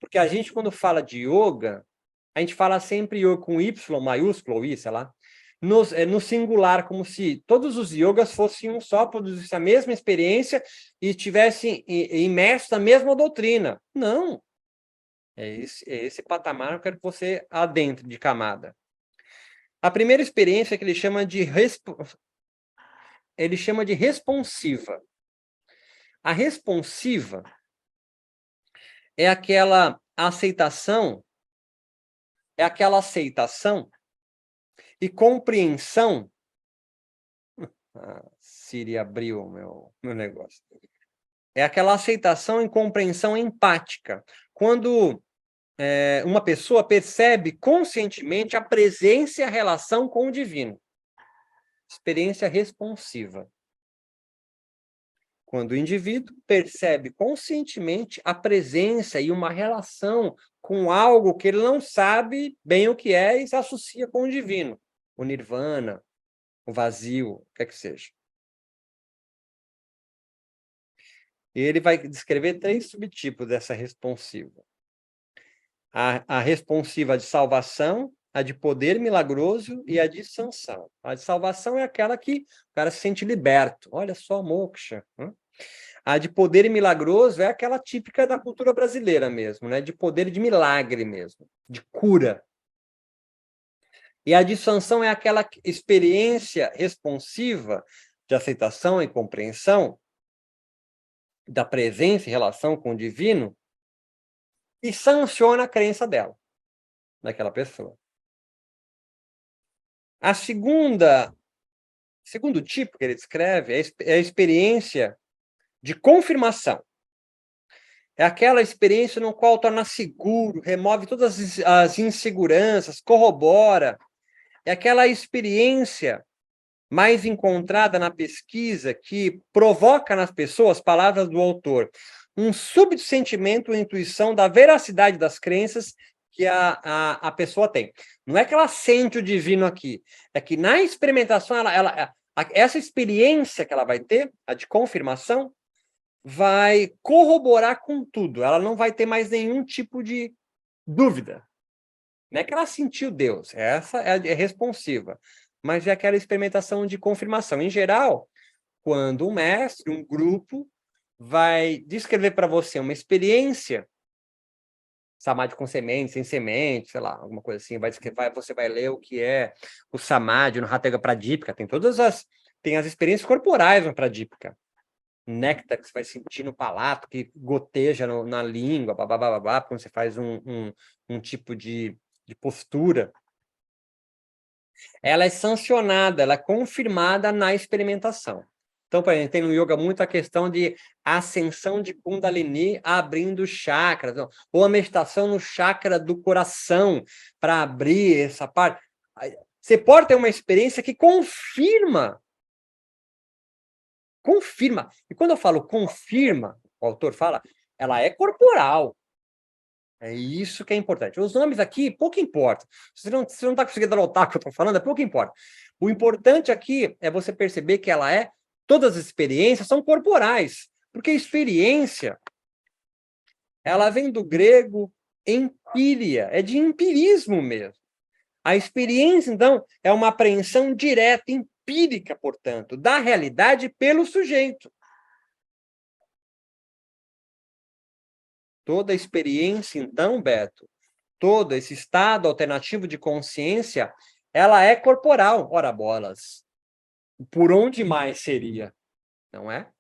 Porque a gente, quando fala de yoga, a gente fala sempre yoga com Y maiúsculo, ou I, sei lá, no singular, como se todos os yogas fossem um só, produzissem a mesma experiência e estivessem imersos na mesma doutrina. Não. É esse patamar que eu quero que você adentre de camada. A primeira experiência que ele chama de responsiva. A responsiva é aquela aceitação e compreensão. A Siri abriu meu negócio. É aquela aceitação e compreensão empática. Quando uma pessoa percebe conscientemente a presença e a relação com o divino. Experiência responsiva. Quando o indivíduo percebe conscientemente a presença e uma relação com algo que ele não sabe bem o que é e se associa com o divino. O nirvana, o vazio, o que é que seja. E ele vai descrever 3 subtipos dessa responsiva. A responsiva de salvação, a de poder milagroso e a de sanção. A de salvação é aquela que o cara se sente liberto. Olha só, moksha. A de poder milagroso é aquela típica da cultura brasileira mesmo, né? De poder de milagre mesmo, de cura. E a de sanção é aquela experiência responsiva de aceitação e compreensão da presença em relação com o divino e sanciona a crença dela, daquela pessoa. Segundo tipo que ele descreve é a experiência de confirmação. É aquela experiência no qual torna seguro, remove todas as inseguranças, corrobora. É aquela experiência mais encontrada na pesquisa que provoca nas pessoas, palavras do autor, um súbito sentimento ou intuição da veracidade das crenças que a pessoa tem. Não é que ela sente o divino aqui, é que na experimentação, essa experiência que ela vai ter, a de confirmação, vai corroborar com tudo. Ela não vai ter mais nenhum tipo de dúvida. Não é que ela sentiu Deus, essa é responsiva, mas é aquela experimentação de confirmação. Em geral, quando um mestre, um grupo, vai descrever para você uma experiência, samadhi com semente, sem semente, sei lá, alguma coisa assim, você vai ler o que é o samadhi no Hatha Yoga Pradipika, tem as experiências corporais no Pradipika. Néctar que você vai sentir no palato, que goteja na língua, babá, quando você faz um tipo de postura. Ela é sancionada, ela é confirmada na experimentação. Então, por exemplo, tem no yoga muito a questão de ascensão de Kundalini abrindo chakras, ou a meditação no chakra do coração para abrir essa parte. Você pode ter uma experiência que confirma. E quando eu falo confirma, o autor fala, ela é corporal. É isso que é importante. Os nomes aqui, pouco importa. Se você não está conseguindo anotar o que eu estou falando, é pouco importa. O importante aqui é você perceber que todas as experiências são corporais. Porque experiência, ela vem do grego empiria, é de empirismo mesmo. A experiência, então, é uma apreensão direta, empírica, portanto, da realidade pelo sujeito. Toda experiência, então, Beto, todo esse estado alternativo de consciência, ela é corporal. Ora, bolas. Por onde mais seria? Não é?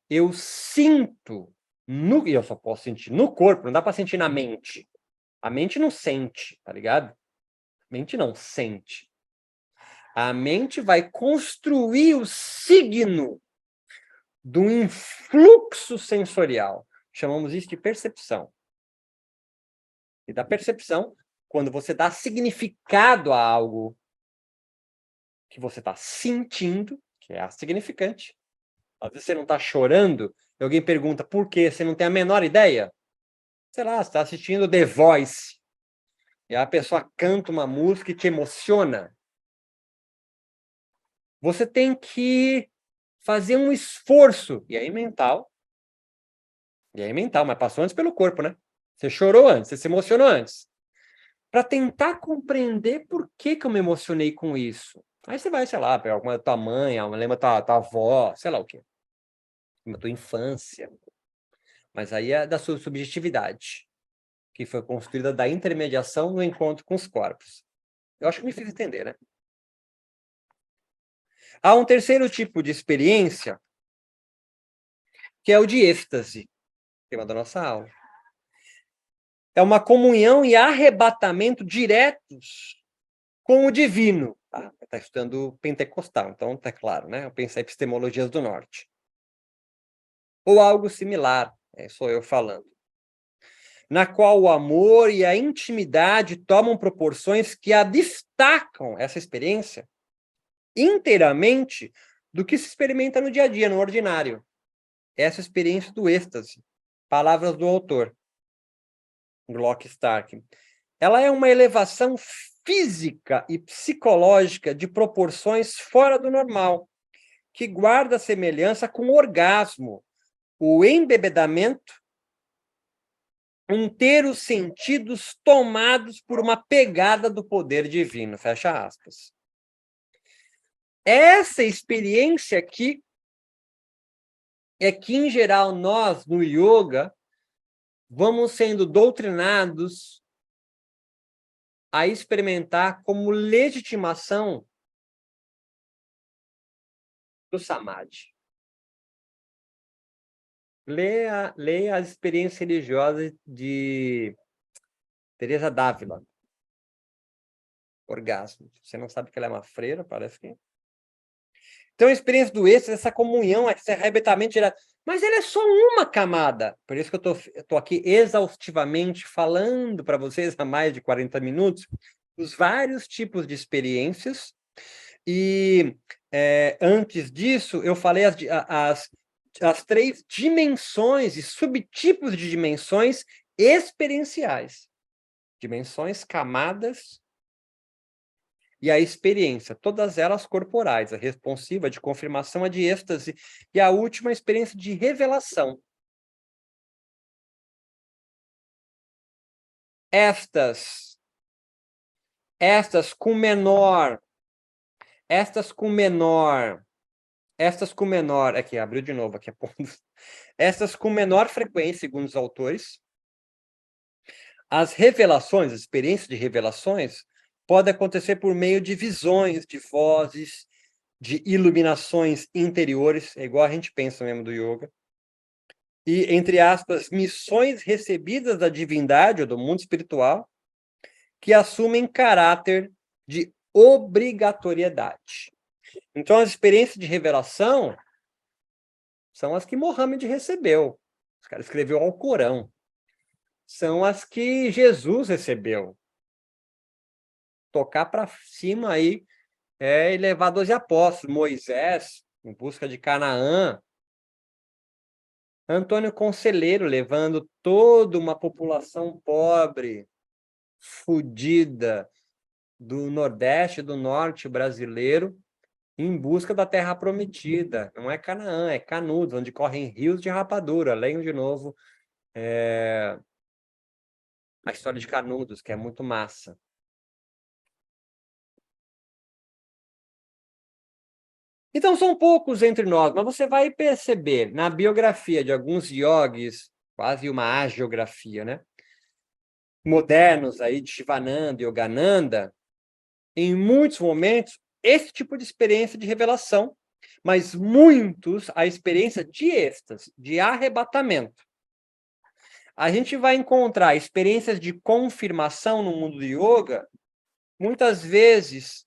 Eu sinto, e eu só posso sentir no corpo, não dá para sentir na mente. A mente não sente, tá ligado? A mente não sente. A mente vai construir o signo do influxo sensorial. Chamamos isso de percepção. E da percepção, quando você dá significado a algo que você está sentindo, que é a significante. Às vezes você não está chorando, e alguém pergunta por quê, você não tem a menor ideia. Sei lá, você está assistindo The Voice, e a pessoa canta uma música e te emociona. Você tem que fazer um esforço, e aí mental, mas passou antes pelo corpo, né? Você chorou antes, você se emocionou antes. Para tentar compreender por que eu me emocionei com isso. Aí você vai, sei lá, pegar alguma da tua mãe, lembra da tua avó, sei lá o quê. Da tua infância. Mas aí é da sua subjetividade, que foi construída da intermediação no encontro com os corpos. Eu acho que me fiz entender, né? Há um terceiro tipo de experiência, que é o de êxtase, tema da nossa aula. É uma comunhão e arrebatamento diretos com o divino. Está estudando pentecostal, então tá claro, né? Eu pensei em epistemologias do norte. Ou algo similar, sou eu falando. Na qual o amor e a intimidade tomam proporções que a destacam, essa experiência, inteiramente do que se experimenta no dia a dia, no ordinário. Essa experiência do êxtase. Palavras do autor, Glock Stark. Ela é uma elevação física e psicológica de proporções fora do normal, que guarda semelhança com o orgasmo, o embebedamento, ter os sentidos tomados por uma pegada do poder divino. Fecha aspas. Essa experiência aqui é que, em geral, nós, no yoga, vamos sendo doutrinados a experimentar como legitimação do samadhi. Leia as experiências religiosas de Teresa d'Ávila. Orgasmo. Você não sabe que ela é uma freira, parece que... Então, a experiência do êxtase, essa comunhão, esse arrebatamento direto. Mas ele é só uma camada. Por isso que eu tô aqui exaustivamente falando para vocês há mais de 40 minutos os vários tipos de experiências. E antes disso, eu falei as 3 dimensões e subtipos de dimensões experienciais. Dimensões, camadas e a experiência, todas elas corporais, a responsiva, de confirmação, a de êxtase, e a última, a experiência de revelação. Estas com menor, aqui, abriu de novo, aqui, estas com menor frequência, segundo os autores, as revelações, as experiências de revelações, podem acontecer por meio de visões, de vozes, de iluminações interiores, é igual a gente pensa mesmo do yoga, e, entre aspas, missões recebidas da divindade ou do mundo espiritual, que assumem caráter de obrigatoriedade. Então, as experiências de revelação são as que Mohammed recebeu. Os caras escreveu ao Corão. São as que Jesus recebeu. Tocar para cima aí e levar 12 apóstolos. Moisés, em busca de Canaã. Antônio Conselheiro, levando toda uma população pobre, fudida, do Nordeste e do Norte brasileiro, em busca da Terra Prometida. Não é Canaã, é Canudos, onde correm rios de rapadura. Leiam de novo a história de Canudos, que é muito massa. Então, são poucos entre nós, mas você vai perceber na biografia de alguns yogis, quase uma agiografia, né? Modernos aí, de Shivananda e Yogananda, em muitos momentos, esse tipo de experiência de revelação, mas muitos a experiência de êxtase, de arrebatamento. A gente vai encontrar experiências de confirmação no mundo do yoga, muitas vezes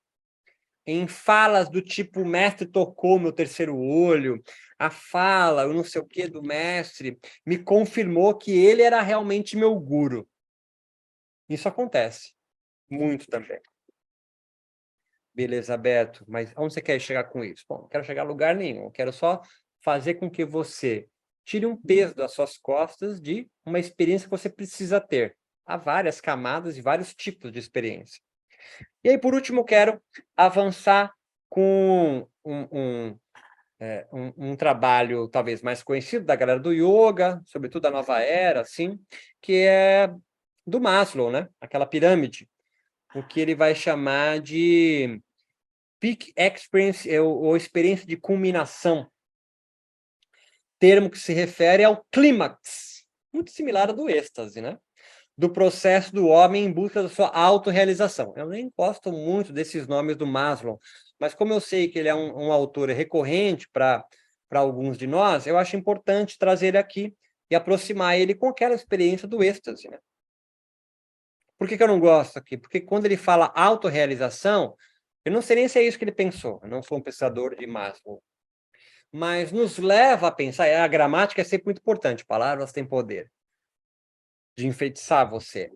em falas do tipo, o mestre tocou meu terceiro olho, a fala, eu não sei o que do mestre, me confirmou que ele era realmente meu guru. Isso acontece muito também. Beleza, Beto, mas onde você quer chegar com isso? Bom, não quero chegar a lugar nenhum, eu quero só fazer com que você tire um peso das suas costas de uma experiência que você precisa ter. Há várias camadas e vários tipos de experiência. E aí, por último, quero avançar com um trabalho talvez mais conhecido da galera do yoga, sobretudo da nova era, assim, que é do Maslow, né? Aquela pirâmide, o que ele vai chamar de peak experience, ou experiência de culminação, termo que se refere ao clímax, muito similar ao do êxtase, né? Do processo do homem em busca da sua autorrealização. Eu nem gosto muito desses nomes do Maslow, mas como eu sei que ele é um autor recorrente para alguns de nós, eu acho importante trazer ele aqui e aproximar ele com aquela experiência do êxtase, né? Por que eu não gosto aqui? Porque quando ele fala autorrealização, eu não sei nem se é isso que ele pensou, eu não sou um pensador de Maslow, mas nos leva a pensar, a gramática é sempre muito importante, palavras têm poder de enfeitiçar você,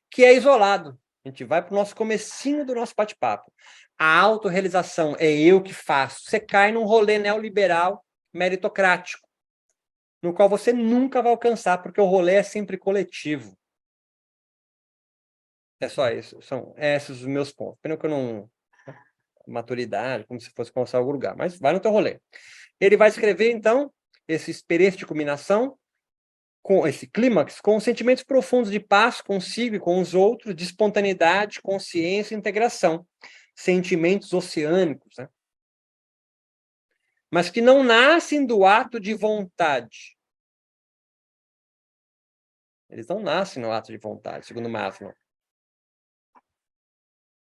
que é isolado. A gente vai para o nosso comecinho do nosso bate-papo. A autorrealização é eu que faço. Você cai num rolê neoliberal meritocrático, no qual você nunca vai alcançar, porque o rolê é sempre coletivo. É só isso. São esses os meus pontos. Pena que eu não... maturidade, como se fosse começar algum lugar, mas vai no teu rolê. Ele vai escrever, então, essa experiência de culminação, com esse clímax, com sentimentos profundos de paz consigo e com os outros, de espontaneidade, consciência e integração. Sentimentos oceânicos, né? Mas que não nascem do ato de vontade. Eles não nascem no ato de vontade, segundo Maslow.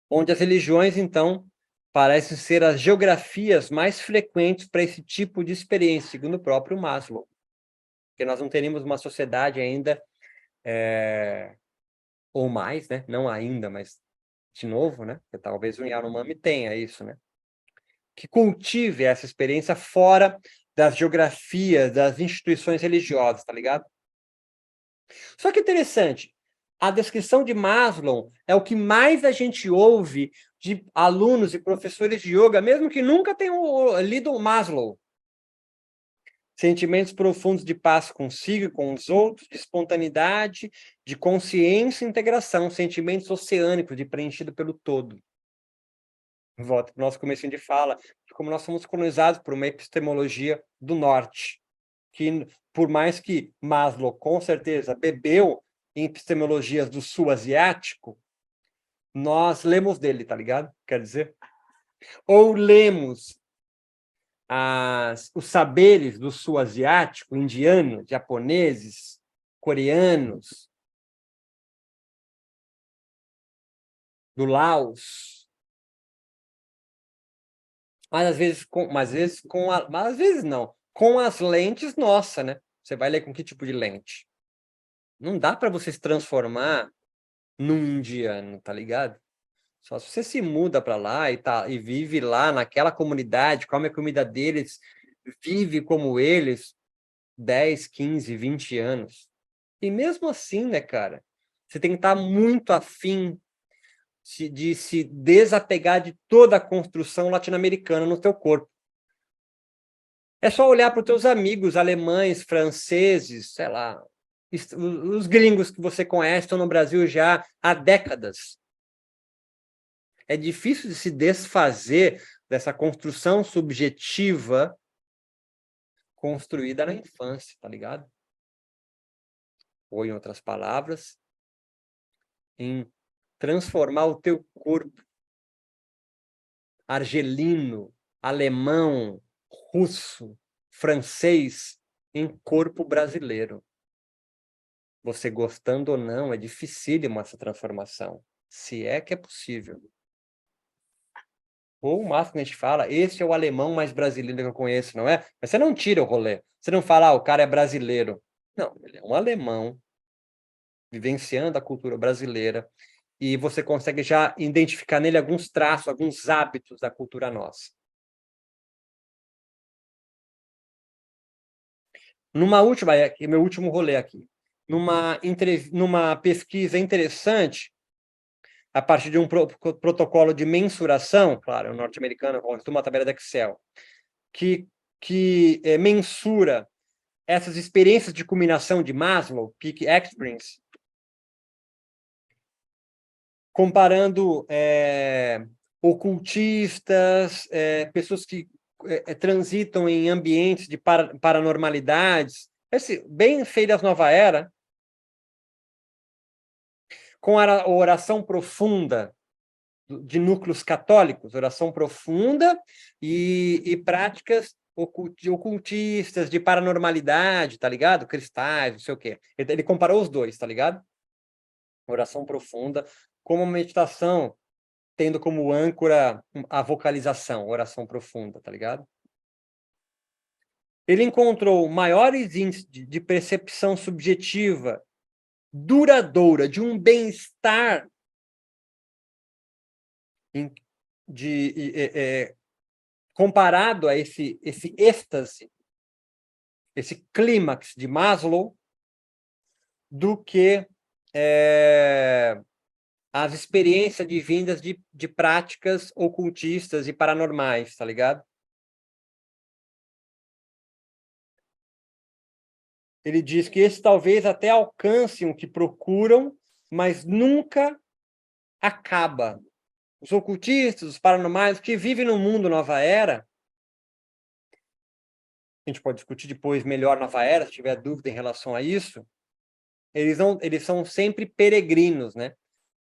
Onde as religiões, então, parecem ser as geografias mais frequentes para esse tipo de experiência, segundo o próprio Maslow. Porque nós não teríamos uma sociedade ainda, ou mais, né? Não ainda, mas de novo, né? Porque talvez o Yanomami tenha isso, né? Que cultive essa experiência fora das geografias, das instituições religiosas, tá ligado? Só que interessante, a descrição de Maslow é o que mais a gente ouve de alunos e professores de yoga, mesmo que nunca tenham lido Maslow. Sentimentos profundos de paz consigo e com os outros, de espontaneidade, de consciência e integração, sentimentos oceânicos, de preenchido pelo todo. Volta para o nosso comecinho de fala, de como nós somos colonizados por uma epistemologia do norte, que, por mais que Maslow, com certeza, bebeu em epistemologias do sul asiático, nós lemos dele, tá ligado? Quer dizer? Ou lemos os saberes do sul asiático, indianos, japoneses, coreanos, do Laos, mas às vezes mas às vezes não, com as lentes nossa, né? Você vai ler com que tipo de lente? Não dá para você se transformar num indiano, tá ligado? Só se você se muda para lá e vive lá naquela comunidade, come a comida deles, vive como eles 10, 15, 20 anos. E mesmo assim, né, cara, você tem que estar muito afim de se desapegar de toda a construção latino-americana no teu corpo. É só olhar para os teus amigos alemães, franceses, sei lá, os gringos que você conhece estão no Brasil já há décadas. É difícil de se desfazer dessa construção subjetiva construída na infância, tá ligado? Ou, em outras palavras, em transformar o teu corpo argelino, alemão, russo, francês em corpo brasileiro. Você gostando ou não, é dificílima essa transformação, se é que é possível. Ou o máximo que a gente fala, esse é o alemão mais brasileiro que eu conheço, não é? Mas você não tira o rolê. Você não fala, o cara é brasileiro. Não, ele é um alemão, vivenciando a cultura brasileira, e você consegue já identificar nele alguns traços, alguns hábitos da cultura nossa. Numa última, meu último rolê aqui, numa pesquisa interessante, a partir de um protocolo de mensuração, claro, é um norte-americano, uma tabela de Excel, que mensura essas experiências de culminação de Maslow, Peak Experience, comparando ocultistas, pessoas que transitam em ambientes de paranormalidades, bem feitas Nova Era, com a oração profunda de núcleos católicos, oração profunda e práticas ocultistas, de paranormalidade, tá ligado? Cristais, não sei o quê. Ele comparou os dois, tá ligado? Oração profunda, como meditação, tendo como âncora a vocalização, oração profunda, tá ligado? Ele encontrou maiores índices de percepção subjetiva duradoura, de um bem-estar comparado a esse êxtase, esse clímax de Maslow, do que as experiências divindas de práticas ocultistas e paranormais, tá ligado? Ele diz que esses talvez até alcancem o que procuram, mas nunca acaba. Os ocultistas, os paranormais, que vivem no mundo Nova Era, a gente pode discutir depois melhor Nova Era, se tiver dúvida em relação a isso, eles são sempre peregrinos, né?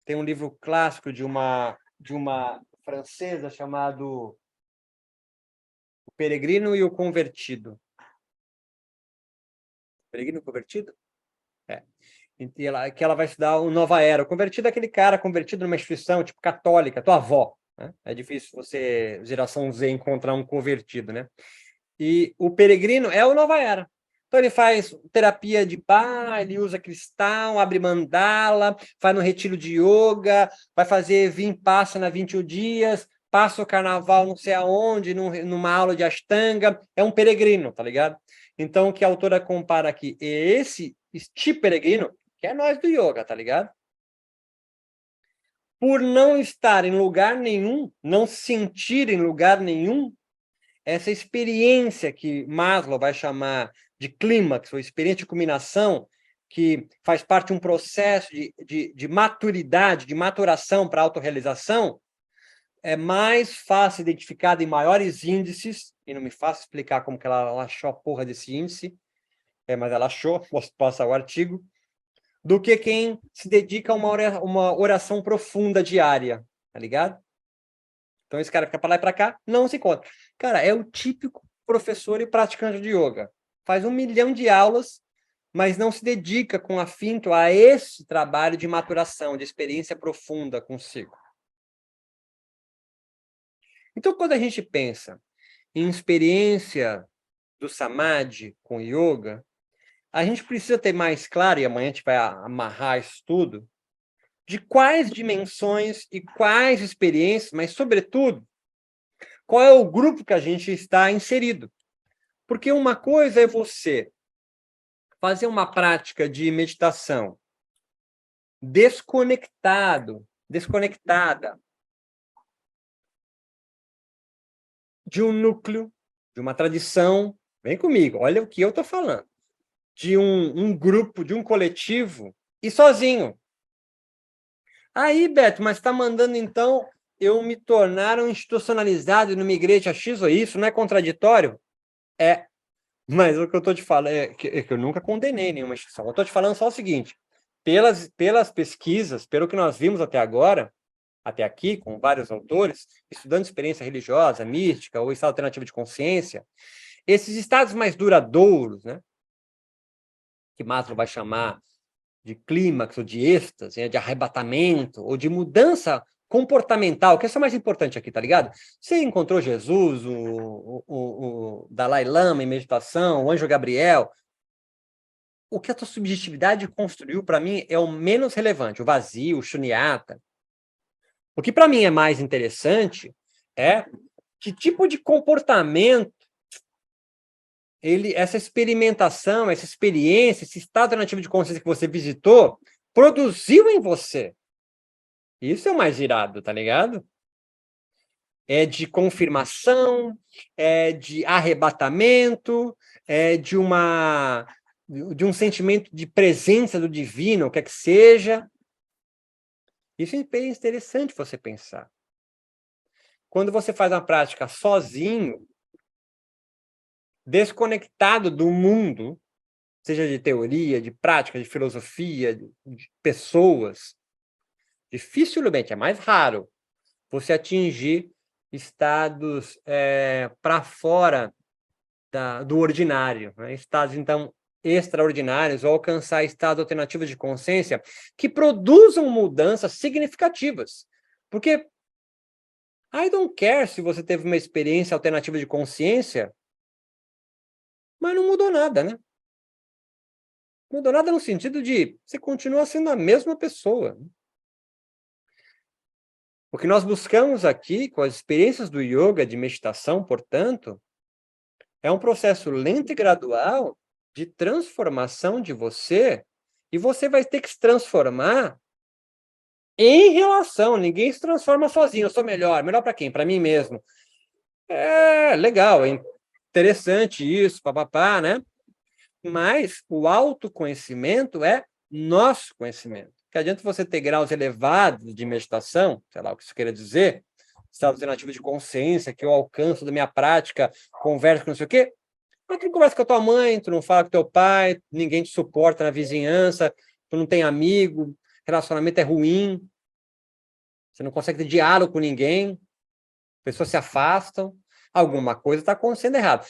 Tem um livro clássico de uma francesa chamado O Peregrino e o Convertido. Peregrino Convertido? É. Que ela vai estudar o Nova Era. O convertido é aquele cara convertido numa instituição tipo católica, tua avó. Né? É difícil você, geração Z, encontrar um convertido, né? E o peregrino é o Nova Era. Então ele faz terapia de bar, ele usa cristal, abre mandala, faz no retiro de yoga, vai fazer vipassana 21 dias, passa o carnaval não sei aonde, numa aula de Ashtanga, é um peregrino, tá ligado? Então, o que a autora compara aqui é esse tipo peregrino, que é nós do yoga, tá ligado? Por não estar em lugar nenhum, não sentir em lugar nenhum, essa experiência que Maslow vai chamar de clímax, ou experiência de culminação, que faz parte de um processo de maturidade, de maturação para autorrealização, é mais fácil identificada em maiores índices, e não me faço explicar como que ela achou a porra desse índice, mas ela achou, posso passar o artigo, do que quem se dedica a uma oração profunda diária, tá ligado? Então esse cara fica para lá e para cá, não se encontra. Cara, é o típico professor e praticante de yoga. Faz 1 milhão de aulas, mas não se dedica com afinco a esse trabalho de maturação, de experiência profunda consigo. Então, quando a gente pensa em experiência do samadhi com yoga, a gente precisa ter mais claro, e amanhã a gente vai amarrar isso tudo, de quais dimensões e quais experiências, mas, sobretudo, qual é o grupo que a gente está inserido. Porque uma coisa é você fazer uma prática de meditação desconectada de um núcleo, de uma tradição, vem comigo, olha o que eu estou falando, de um grupo, de um coletivo, e sozinho. Aí, Beto, mas está mandando, então, eu me tornar um institucionalizado numa igreja X ou isso, não é contraditório? É, mas o que eu estou te falando é que eu nunca condenei nenhuma instituição. Eu estou te falando só o seguinte, pelas pesquisas, pelo que nós vimos até agora, até aqui, com vários autores, estudando experiência religiosa, mística ou estado alternativo de consciência, esses estados mais duradouros, né, que Maslow vai chamar de clímax, ou de êxtase, de arrebatamento, ou de mudança comportamental, que é o mais importante aqui, tá ligado? Você encontrou Jesus, o Dalai Lama em meditação, o Anjo Gabriel. O que a tua subjetividade construiu, para mim, é o menos relevante, o vazio, o shunyata. O que para mim é mais interessante é que tipo de comportamento essa experimentação, essa experiência, esse estado alternativo de consciência que você visitou, produziu em você. Isso é o mais irado, tá ligado? É de confirmação, é de arrebatamento, é de um sentimento de presença do divino, o que é que seja. Isso é bem interessante você pensar. Quando você faz uma prática sozinho, desconectado do mundo, seja de teoria, de prática, de filosofia, de pessoas, dificilmente, é mais raro, você atingir estados para fora do ordinário, né? Estados, então, extraordinários, ou alcançar estados alternativos de consciência que produzam mudanças significativas. Porque I don't care se você teve uma experiência alternativa de consciência, mas não mudou nada, né? Não mudou nada no sentido de você continua sendo a mesma pessoa. O que nós buscamos aqui, com as experiências do yoga, de meditação, portanto, é um processo lento e gradual de transformação de você, e você vai ter que se transformar em relação. Ninguém se transforma sozinho. Eu sou melhor. Melhor para quem? Para mim mesmo. É legal, é interessante isso, papapá, né? Mas o autoconhecimento é nosso conhecimento. Que adianta você ter graus elevados de meditação, sei lá o que isso queira dizer, estado alternativo de consciência, que eu alcanço da minha prática, converso com não sei o quê, mas tu não conversa com a tua mãe, tu não fala com teu pai, ninguém te suporta na vizinhança, tu não tem amigo, relacionamento é ruim, você não consegue ter diálogo com ninguém, pessoas se afastam, alguma coisa está acontecendo errado.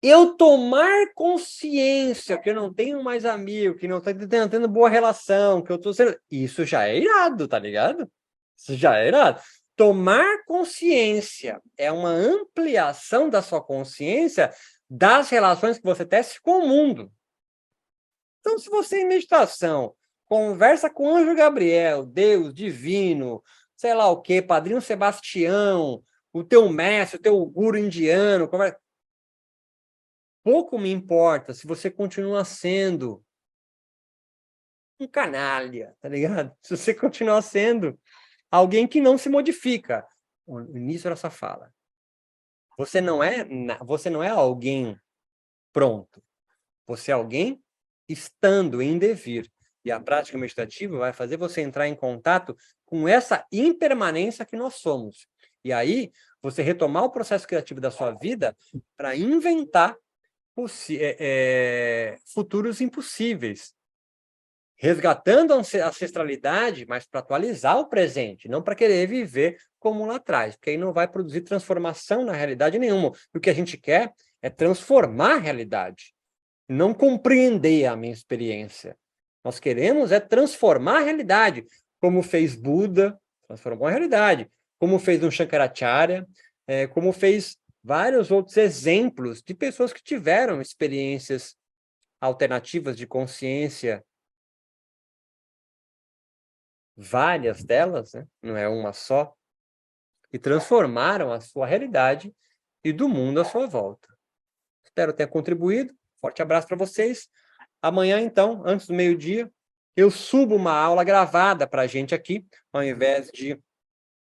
Eu tomar consciência que eu não tenho mais amigo, que não estou tendo boa relação, que eu estou sendo... Isso já é irado, tá ligado? Isso já é irado. Tomar consciência é uma ampliação da sua consciência das relações que você tece com o mundo. Então, se você em meditação conversa com o anjo Gabriel, Deus, divino, sei lá o quê, Padrinho Sebastião, o teu mestre, o teu guru indiano. Pouco me importa se você continua sendo um canalha, tá ligado? Se você continuar sendo alguém que não se modifica. O início dessa fala. Você não é alguém pronto. Você é alguém estando em devir. E a prática meditativa vai fazer você entrar em contato com essa impermanência que nós somos. E aí, você retomar o processo criativo da sua vida para inventar futuros impossíveis. Resgatando a ancestralidade, mas para atualizar o presente, não para querer viver como lá atrás, porque aí não vai produzir transformação na realidade nenhuma. O que a gente quer é transformar a realidade, não compreender a minha experiência. Nós queremos é transformar a realidade, como fez Buda, transformou a realidade, como fez um Shankaracharya, como fez vários outros exemplos de pessoas que tiveram experiências alternativas de consciência, várias delas, né? Não é uma só, e transformaram a sua realidade e do mundo à sua volta. Espero ter contribuído. Forte abraço para vocês. Amanhã, então, antes do meio-dia, eu subo uma aula gravada para a gente aqui, ao invés de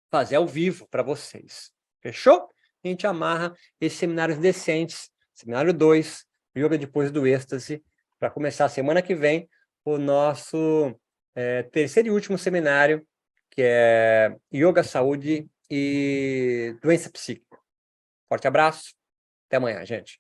fazer ao vivo para vocês. Fechou? A gente amarra esses seminários decentes, seminário 2, Yoga depois do êxtase, para começar a semana que vem o nosso terceiro e último seminário, que é Yoga, Saúde e Doença Psíquica. Forte abraço, até amanhã, gente.